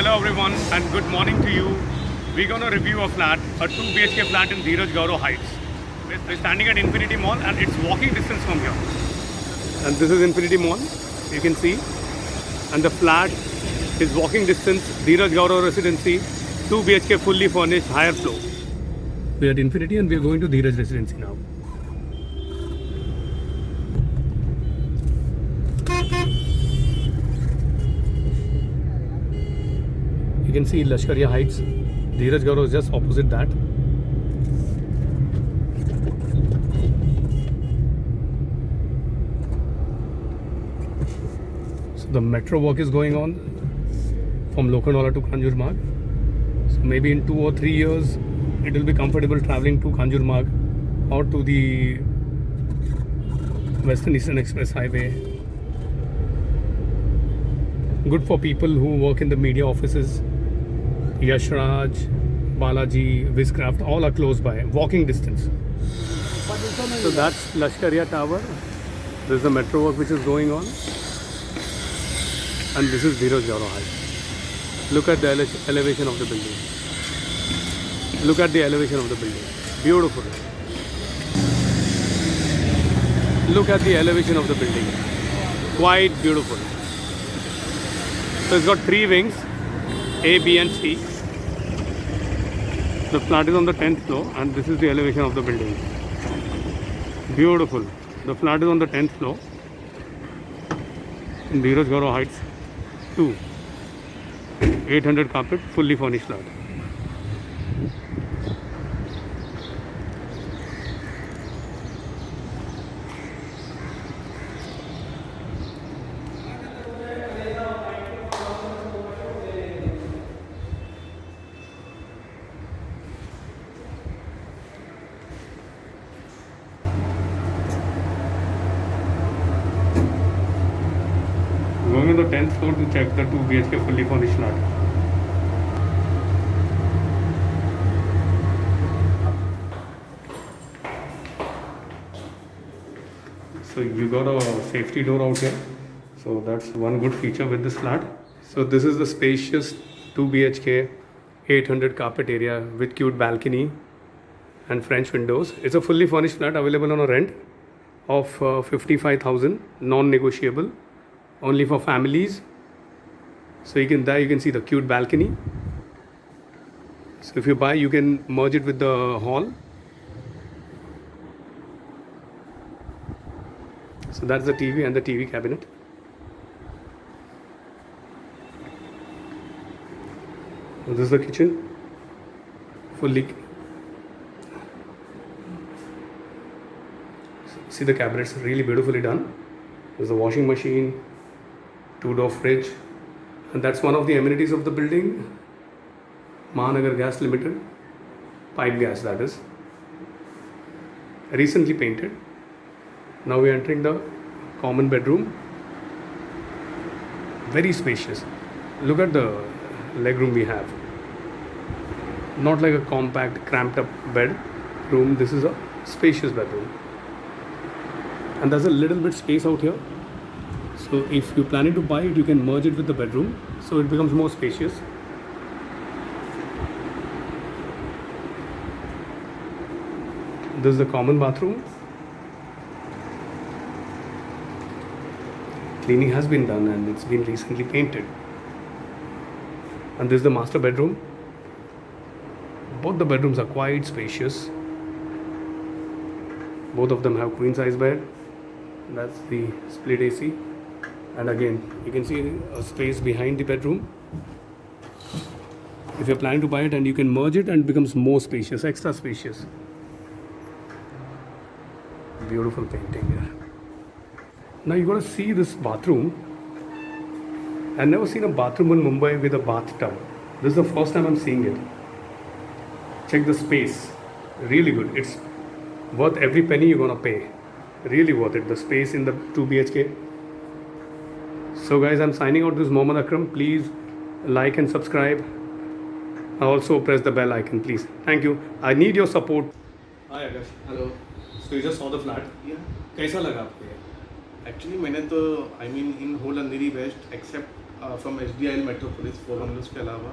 Hello everyone and good morning to you. We're going to review a flat, a 2 BHK flat in Dheeraj Gaurav Heights. We're standing at Infinity Mall and it's walking distance from here. And this is Infinity Mall, you can see. And the flat is walking distance, Dheeraj Gaurav Residency, 2 BHK fully furnished, higher floor. We're at Infinity and we're going to Dheeraj Residency now. You can see Lashkaria Heights. Dheeraj Gaurav is just opposite that. So the metro work is going on from Lokhandwala to Kanjurmarg. So maybe in 2 or 3 years it will be comfortable traveling to Kanjurmarg or to the Western Eastern Express Highway. Good for people who work in the media offices. Yash Raj, Balaji, Vizcraft, all are close by, walking distance. So that's Lashkaria Tower. There's the metro work which is going on. And this is Dheeraj Gaurav Heights. Look at the elevation of the building. Look at the elevation of the building. Beautiful. Look at the elevation of the building. Quite beautiful. So it's got 3 wings, A, B and C. The flat is on the 10th floor and this is the elevation of the building. Beautiful. The flat is on the 10th floor in Dheeraj Gaurav Heights 2. 800 carpet, fully furnished flat. Going on the 10th floor to check the 2 BHK fully furnished flat. So you got a safety door out here. So that's one good feature with this flat. So this is the spacious 2 BHK 800 carpet area with cute balcony and French windows. It's a fully furnished flat available on a rent of 55,000, non-negotiable. Only for families. So you can see the cute balcony. So if you buy, you can merge it with the hall. So that's the TV and the TV cabinet. So this is the kitchen. Fully. See the cabinets, really beautifully done. There's a washing machine. 2-door fridge, and that's one of the amenities of the building. Mahanagar Gas Limited, pipe gas that is. Recently painted. Now we are entering the common bedroom. Very spacious. Look at the legroom we have. Not like a compact, cramped up bedroom. This is a spacious bedroom. And there's a little bit space out here. So if you're planning to buy it, you can merge it with the bedroom, so it becomes more spacious. This is the common bathroom. Cleaning has been done and it's been recently painted. And this is the master bedroom. Both the bedrooms are quite spacious. Both of them have queen size bed. That's the split AC. And again, you can see a space behind the bedroom. If you're planning to buy it, and you can merge it and it becomes more spacious, extra spacious. Beautiful painting here. Now you got to see this bathroom. I've never seen a bathroom in Mumbai with a bathtub. This is the first time I'm seeing it. Check the space. Really good. It's worth every penny you're gonna pay. Really worth it. The space in the 2 BHK. So guys, I'm signing out. This is Mohammad Akram. Please like and subscribe. Also press the bell icon, please. Thank you. I need your support. Hi Akash. Hello. So you just saw the flat. Yeah. कैसा लगा आपको ये? Actually मैंने तो in whole Andheri West except from HDIL Metropolis 4 bungalows के अलावा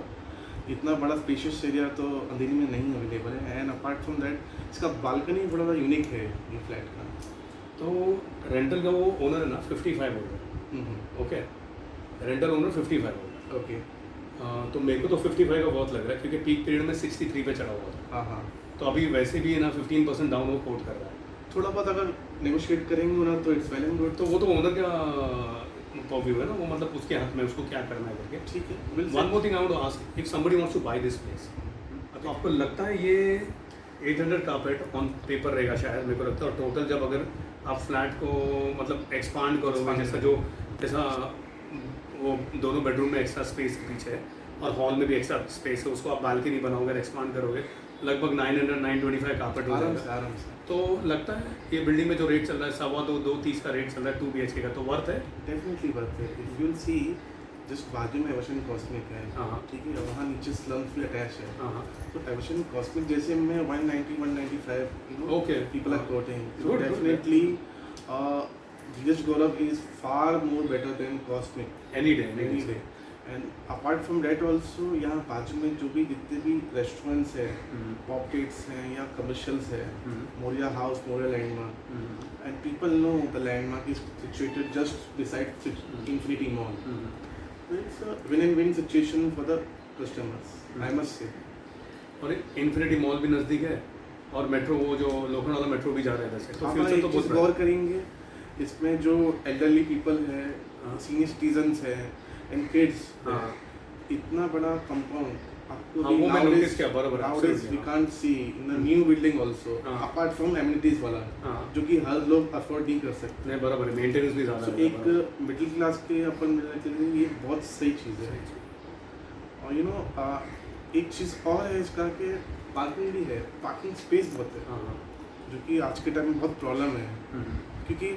इतना बड़ा स्पेशियस एरिया तो अंधेरी में नहीं अवेलेबल है। एंड अपार्ट फ्रॉम दैट इसका बालकनी थोड़ा सा यूनिक है ये फ्लैट का। तो रेंटल का वो ओनर है ना 55 owner, okay, rental owner 55 owner, okay. तो मेरे को तो 55 का बहुत लग रहा है क्योंकि पीक पीरियड में 63 पे चढ़ा हुआ था। हाँ हाँ, तो अभी वैसे भी ना 15% डाउन वो कोट कर रहा है। थोड़ा बहुत अगर नेगोशिएट करेंगे ना तो इट्स वेल एंड गुड। तो वो तो ओनर का पॉव्यू है ना, वो मतलब उसके हाथ में उसको क्या करना है करके। ठीक है। One more thing I want to ask, if somebody wants to buy this place, तो आपको लगता है ये 800 कारपेट ऑन पेपर रहेगा शायद, मेरे को लगता है। और टोटल जब अगर आप फ्लैट को मतलब एक्सपांड करोगे, जैसा वो दोनों बेडरूम में एक्स्ट्रा स्पेस पीछे है और हॉल में भी एक्स्ट्रा स्पेस है, उसको आप बालकनी बनाओगे, एक्सपांड करोगे, लगभग 900-925 कारपेट हो जाएगा। आराम से। तो लगता है ये बिल्डिंग में जो रेट चल रहा है 2.25-2.30 का रेट चल रहा है 2 BHK का, तो वर्थ है। डेफिनेटली वर्थ है। If you will see just बाजू में एवर्शन कॉस्मिक है, हाँ। ठीक है, और वहाँ नीचे स्लम्स भी अटैच है। हाँ, तो एवर्शन कॉस्मिक जैसे में 190-195 Okay. people are quoting. So Good, definitely Dheeraj Gaurav is far more better than Cosmic any day any day. And apart from that also यहाँ बाजू में जो भी जितने भी रेस्टोरेंट्स है, पॉकेट्स हैं या कमर्शियल्स है, Moriya House, Moriya Landmark, and people know the landmark is situated just beside Infinity Mall. So it's a win-win situation for the customers, I must say. और इन्फिनिटी मॉल भी नज़दीक है और मेट्रो, वो जो लोखंड वाला मेट्रो भी जा रहा है इधर से, तो आप फ्यूचर एक तो चीज़ बहुत गौर bright है। करेंगे, इसमें जो एल्डरली पीपल है, हाँ। सीनियर सिटीजन्स है एंड किड्स, हाँ। इतना बड़ा कंपाउंड आपको हाँ, वो मैंने notice किया, बराबर, nowadays absolutely, we हाँ। can't see in the new building also, हाँ। apart from amenities वाला, हाँ। जो कि हर लोग अफोर्ड नहीं कर सकते। नहीं, बराबर है, मेंटेनेंस भी ज़्यादा So है, एक बराबर। मिडिल क्लास के अपन मिलने के लिए ये बहुत सही चीज़ है। और यू नो एक चीज़ और है इसका कि पार्किंग भी है, पार्किंग स्पेस बहुत है, हाँ, जो कि आज के टाइम में बहुत प्रॉब्लम है। हाँ। क्योंकि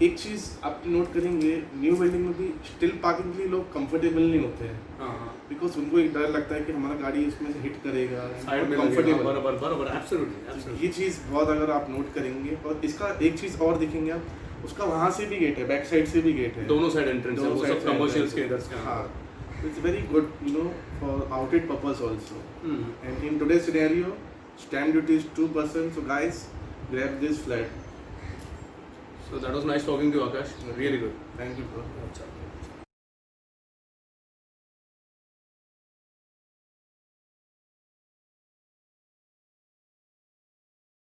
एक चीज़ आप नोट करेंगे, न्यू बिल्डिंग में भी स्टिल पार्किंग के लिए लोग कंफर्टेबल नहीं होते हैं, हाँ, बिकॉज उनको एक डर लगता है कि हमारा गाड़ी इसमें से हिट करेगा, साइड में लगेगा, कंफर्टेबल। बराबर बराबर, एब्सोल्युटली। ये चीज़ बहुत अगर आप नोट करेंगे, और इसका एक चीज़ और देखेंगे आप, उसका वहाँ से भी गेट है, बैक साइड से भी गेट है, दोनों साइड एंट्रेंस है, वो सब कमर्शियल्स के इधर से। हाँ, it's very good you know for outlet purpose also. And in today scenario stamp duty is 2%, so guys grab this flat. So that was nice talking to you, Akash. Really good. Thank you bro. अच्छा।